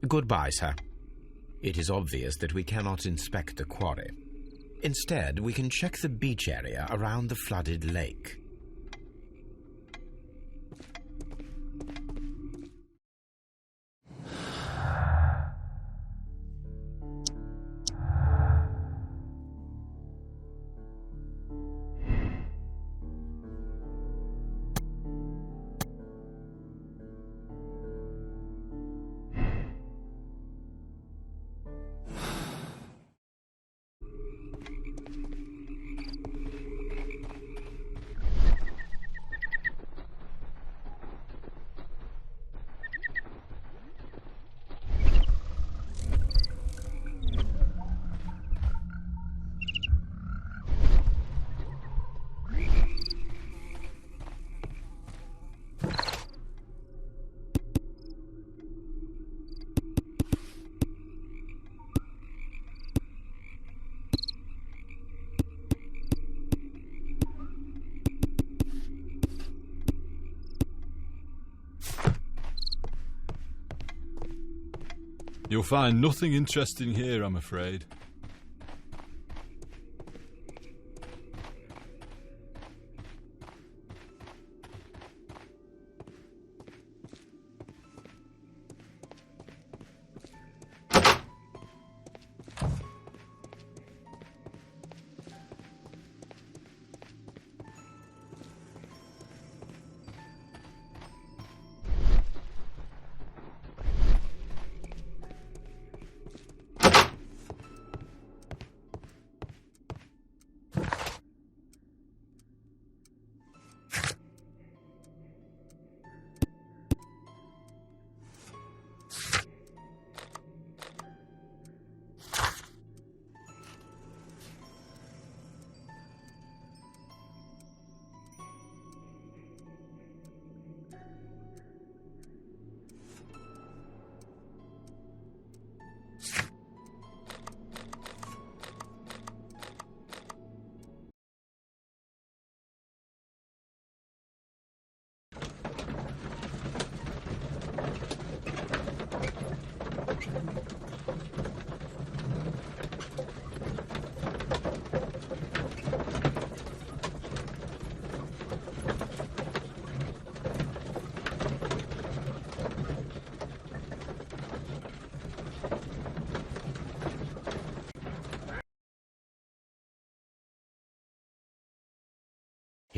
Goodbye, sir. It is obvious that we cannot inspect the quarry. Instead, we can check the beach area around the flooded lake. You'll find nothing interesting here, I'm afraid.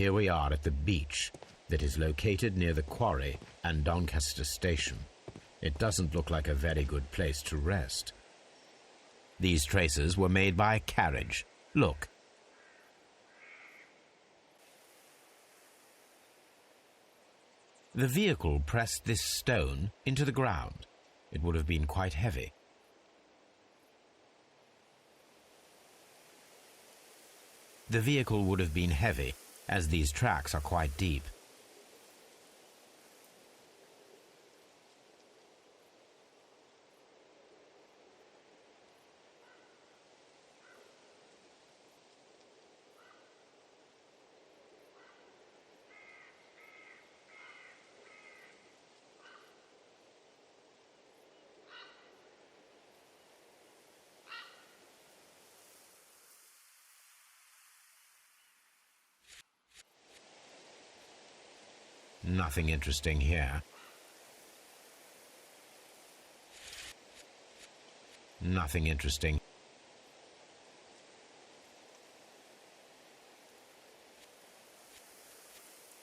Here we are at the beach that is located near the quarry and Doncaster Station. It doesn't look like a very good place to rest. These traces were made by a carriage. Look. The vehicle pressed this stone into the ground. It would have been quite heavy. The vehicle would have been heavy, as these tracks are quite deep. Nothing interesting here. Nothing interesting.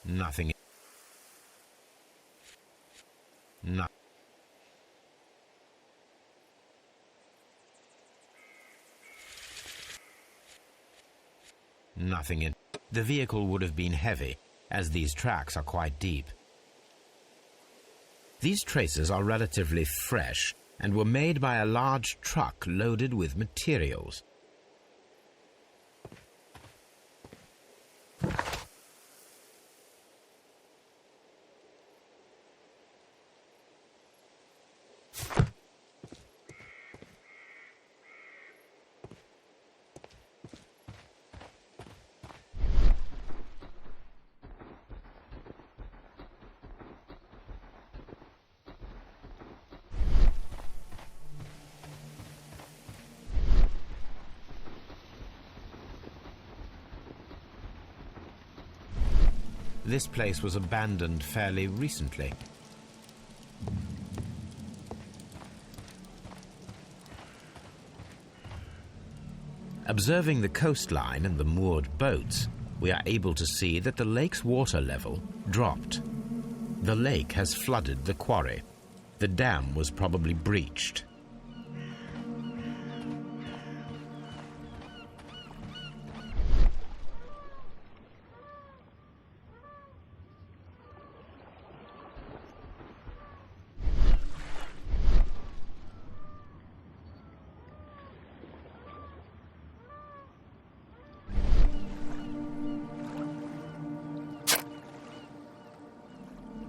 Nothing. No. Nothing in. The vehicle would have been heavy, as these tracks are quite deep. These traces are relatively fresh and were made by a large truck loaded with materials. this place was abandoned fairly recently. Observing the coastline and the moored boats, we are able to see that the lake's water level dropped. The lake has flooded the quarry. The dam was probably breached.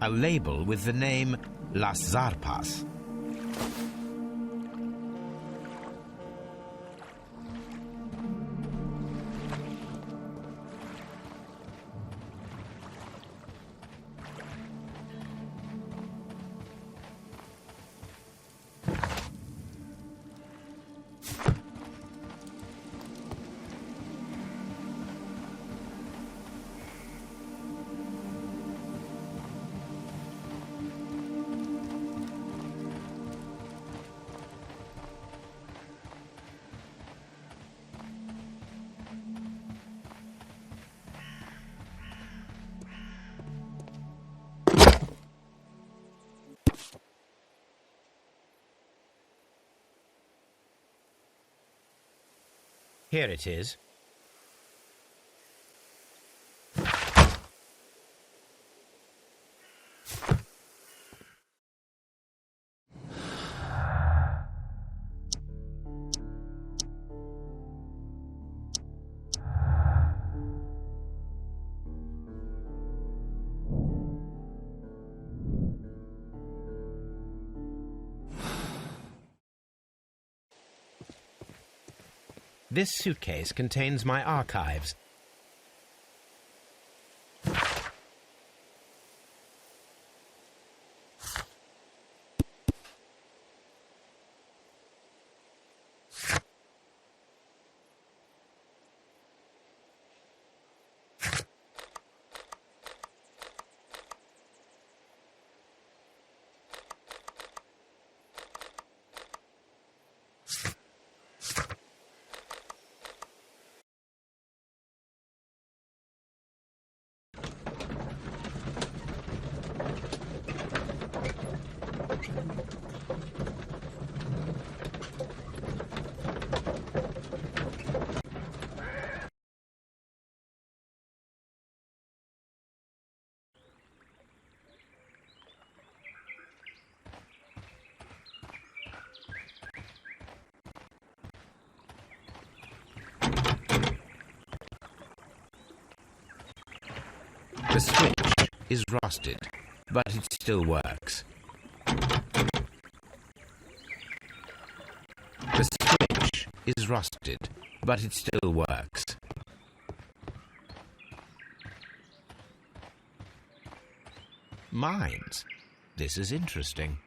A label with the name Las Zarpas. Here it is. This suitcase contains my archives. The switch is rusted, but it still works. The switch is rusted, but it still works. Mines. This is interesting.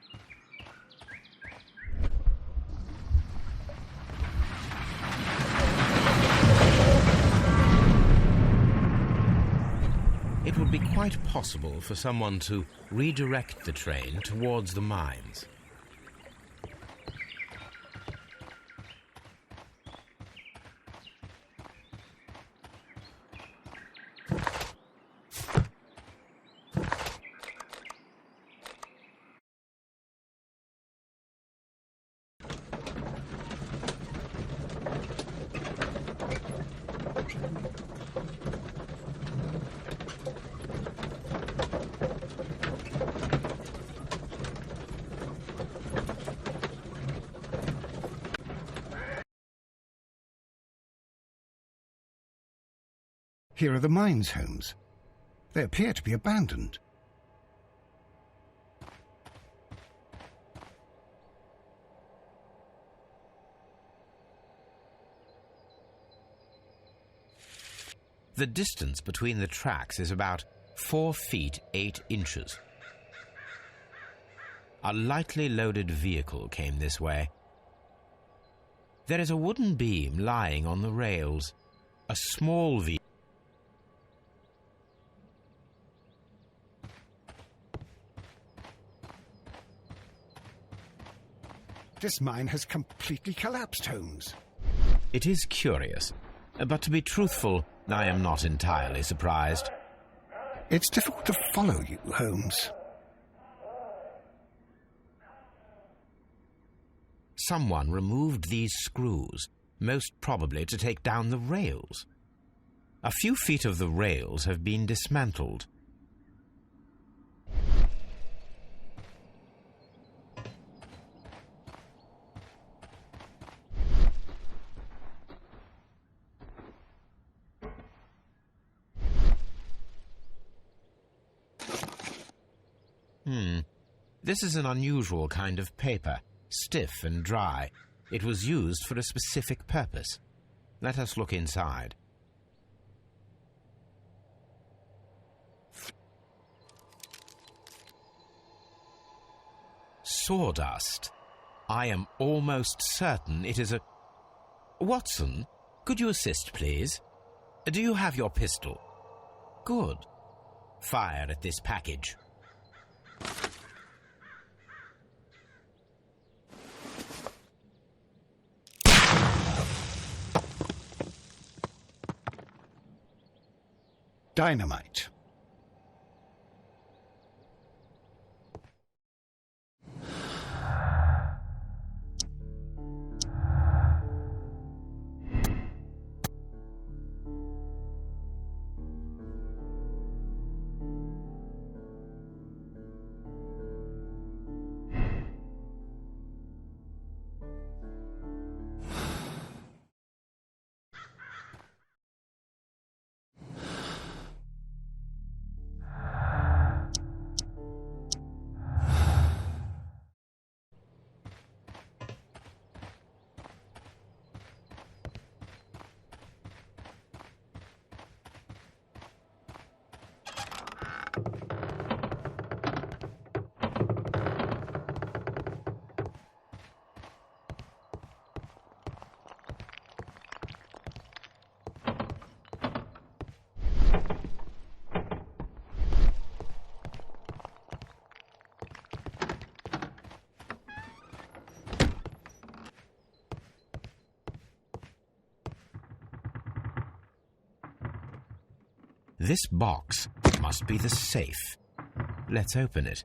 It would be quite possible for someone to redirect the train towards the mines. Here are the mines homes. They appear to be abandoned. The distance between the tracks is about 4 feet 8 inches. A lightly loaded vehicle came this way. There is a wooden beam lying on the rails. A small vehicle. This mine has completely collapsed, Holmes. It is curious, but to be truthful, I am not entirely surprised. It's difficult to follow you, Holmes. Someone removed these screws, most probably to take down the rails. A few feet of the rails have been dismantled. This is an unusual kind of paper, stiff and dry. It was used for a specific purpose. Let us look inside. Sawdust. I am almost certain it is a... Watson, could you assist, please? Do you have your pistol? Good. Fire at this package. Dynamite. This box must be the safe. Let's open it.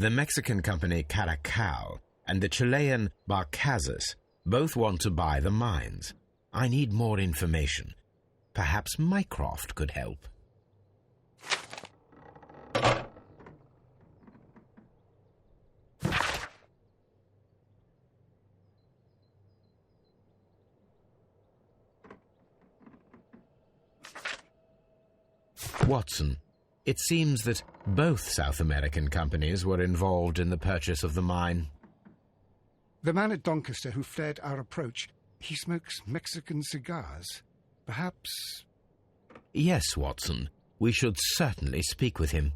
The Mexican company Caracal and the Chilean Barcazas both want to buy the mines. I need more information. Perhaps Mycroft could help. Watson, it seems that both South American companies were involved in the purchase of the mine. The man at Doncaster who flared our approach, he smokes Mexican cigars. Perhaps... Yes, Watson. We should certainly speak with him.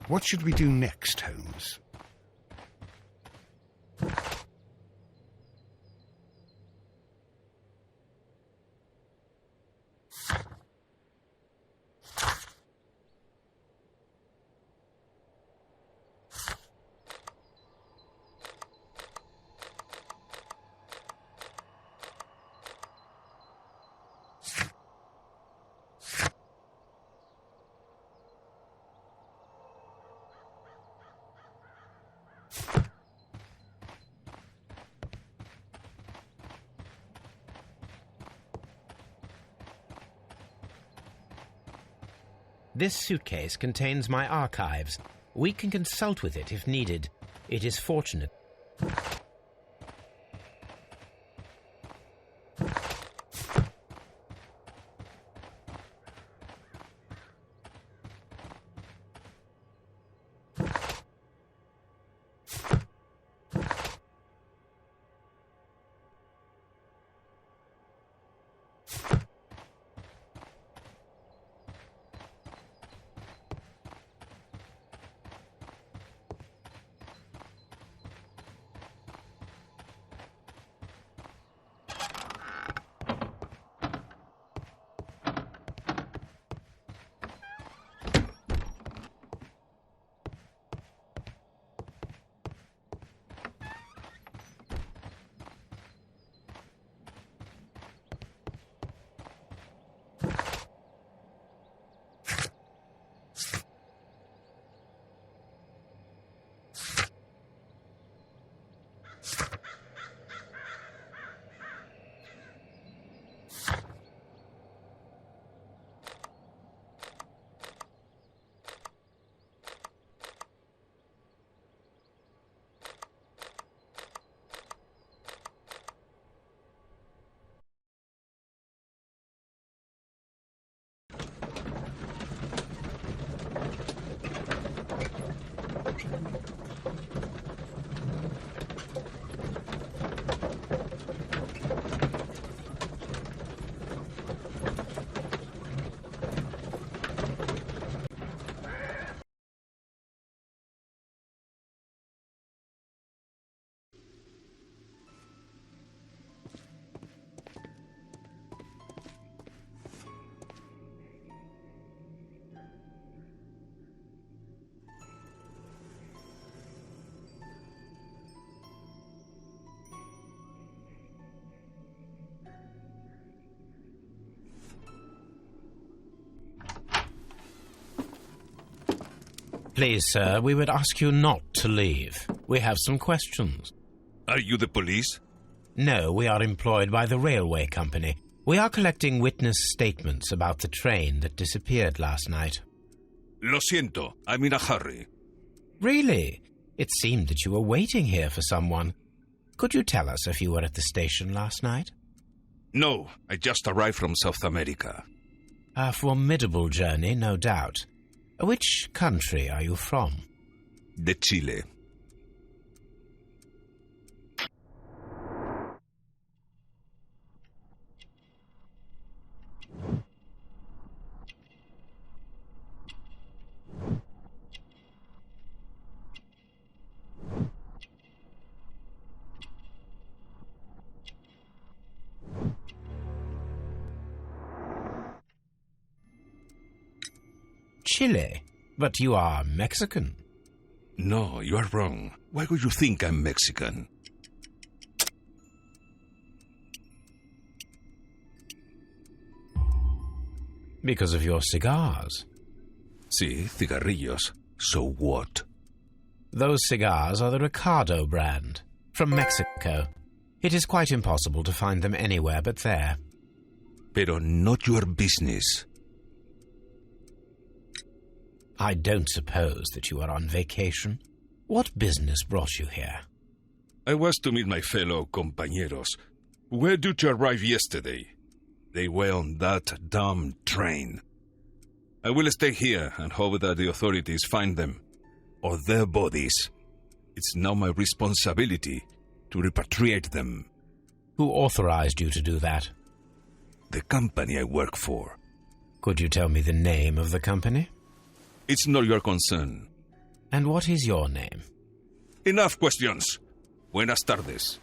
What should we do next, Holmes? This suitcase contains my archives. We can consult with it if needed. It is fortunate. Please, sir, we would ask you not to leave. We have some questions. Are you the police? No, we are employed by the railway company. We are collecting witness statements about the train that disappeared last night. Lo siento, I'm in a hurry. Really? It seemed that you were waiting here for someone. Could you tell us if you were at the station last night? No, I just arrived from South America. A formidable journey, no doubt. Which country are you from? De Chile. Chile? But you are Mexican. No, you are wrong. Why would you think I'm Mexican? Because of your cigars. Sí, cigarrillos. So what? Those cigars are the Ricardo brand, from Mexico. It is quite impossible to find them anywhere but there. Pero not your business. I don't suppose that you are on vacation. What business brought you here? I was to meet my fellow compañeros, who were due to arrive yesterday. They were on that damn train. I will stay here and hope that the authorities find them, or their bodies. It's now my responsibility to repatriate them. Who authorized you to do that? The company I work for. Could you tell me the name of the company? It's not your concern. And what is your name? Enough questions. Buenas tardes.